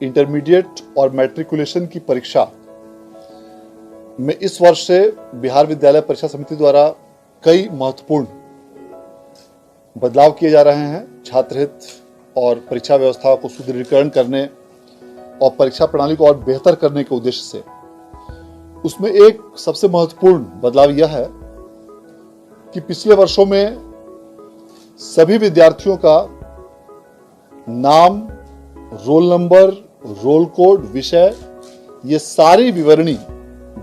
Intermediate और matriculation की परीक्षा में इस वर्ष से बिहार विद्यालय परीक्षा समिति द्वारा कई महत्वपूर्ण बदलाव किए जा रहे हैं। छात्र हित और परीक्षा व्यवस्था को सुदृढ़ीकरण करने और परीक्षा प्रणाली को और बेहतर करने के उद्देश्य से उसमें एक सबसे महत्वपूर्ण बदलाव यह है कि पिछले वर्षों में सभी विद्यार्थियों का नाम, रोल नंबर, रोल कोड, विषय, ये सारी विवरणी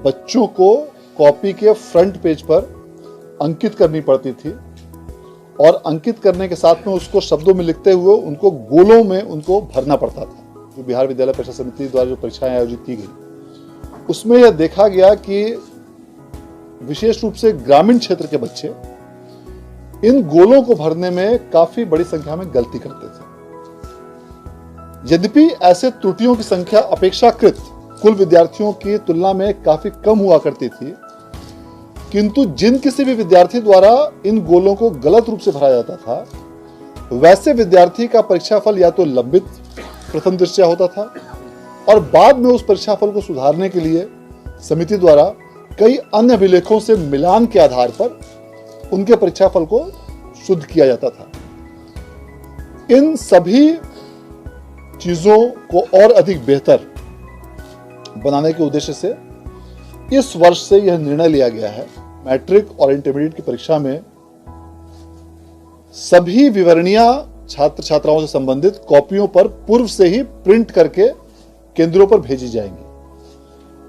बच्चों को कॉपी के फ्रंट पेज पर अंकित करनी पड़ती थी और अंकित करने के साथ में उसको शब्दों में लिखते हुए उनको गोलों में उनको भरना पड़ता था। जो बिहार विद्यालय परीक्षा समिति द्वारा जो परीक्षाएं आयोजित की गई उसमें यह देखा गया कि विशेष रूप से ग्रामीण क्षेत्र के बच्चे इन गोलों को भरने में काफी बड़ी संख्या में गलती करते थे। यद्यपि ऐसे त्रुटियों की संख्या अपेक्षाकृत कुल विद्यार्थियों की तुलना में काफी कम हुआ करती थी, किंतु जिन किसी भी विद्यार्थी द्वारा इन गोलों को गलत रूप से भरा जाता था वैसे विद्यार्थी का परीक्षाफल या तो लंबित प्रथम दृष्टया होता था और बाद में उस परीक्षाफल को सुधारने के लिए समिति द्वारा कई अन्य अभिलेखों से मिलान के आधार पर उनके परीक्षाफल को शुद्ध किया जाता था। इन सभी चीजों को और अधिक बेहतर बनाने के उद्देश्य से इस वर्ष से यह निर्णय लिया गया है, मैट्रिक और इंटरमीडिएट की परीक्षा में सभी विवरणियां छात्र छात्राओं से संबंधित कॉपियों पर पूर्व से ही प्रिंट करके केंद्रों पर भेजी जाएंगी।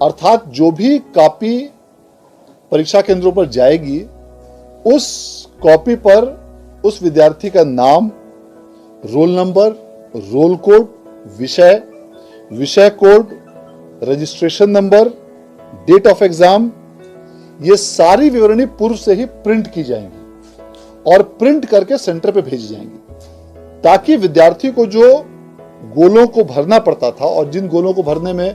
अर्थात जो भी कॉपी परीक्षा केंद्रों पर जाएगी उस कॉपी पर उस विद्यार्थी का नाम, रोल नंबर, रोल कोड, विषय code, registration number, date of exam, ये सारी विवरणी पूर्व से ही प्रिंट की जाएंगी और प्रिंट करके सेंटर पे भेजी जाएंगी, ताकि विद्यार्थी को जो गोलों को भरना पड़ता था और जिन गोलों को भरने में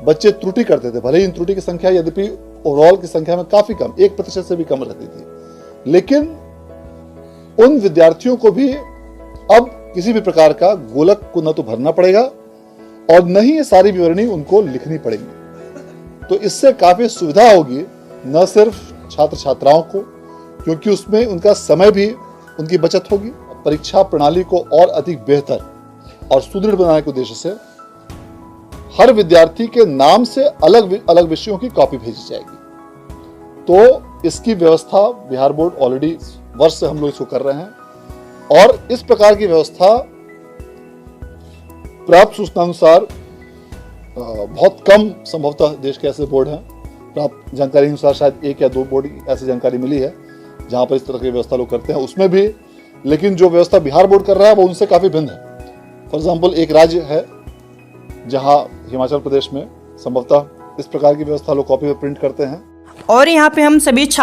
बच्चे त्रुटि करते थे, भले ही इन त्रुटि की संख्या यद्यपि ओवरऑल की संख्या में काफी कम, 1% से भी कम रहती थी, लेकिन उन विद्यार्थियों को भी अब किसी भी प्रकार का गोलक को न तो भरना पड़ेगा और न ही ये सारी विवरणी उनको लिखनी पड़ेगी। तो इससे काफी सुविधा होगी न सिर्फ छात्र छात्राओं को, क्योंकि उसमें उनका समय भी उनकी बचत होगी। परीक्षा प्रणाली को और अधिक बेहतर और सुदृढ़ बनाने के उद्देश्य से हर विद्यार्थी के नाम से अलग अलग विषयों की कॉपी भेजी जाएगी। तो इसकी व्यवस्था बिहार बोर्ड ऑलरेडी वर्ष से हम लोग इसको कर रहे हैं और इस प्रकार की व्यवस्था प्राप्त सूचना अनुसार बहुत कम संभवतः देश के ऐसे बोर्ड हैं, प्राप्त जानकारी अनुसार शायद 1 या 2 बोर्ड की ऐसी जानकारी मिली है जहां पर इस तरह की व्यवस्था लोग करते हैं, उसमें भी। लेकिन जो व्यवस्था बिहार बोर्ड कर रहा है वो उनसे काफी भिन्न है। फॉर एग्जाम्पल एक राज्य है जहां हिमाचल प्रदेश में संभवतः इस प्रकार की व्यवस्था लोग कॉपी में प्रिंट करते हैं और यहाँ पे हम सभी छात्र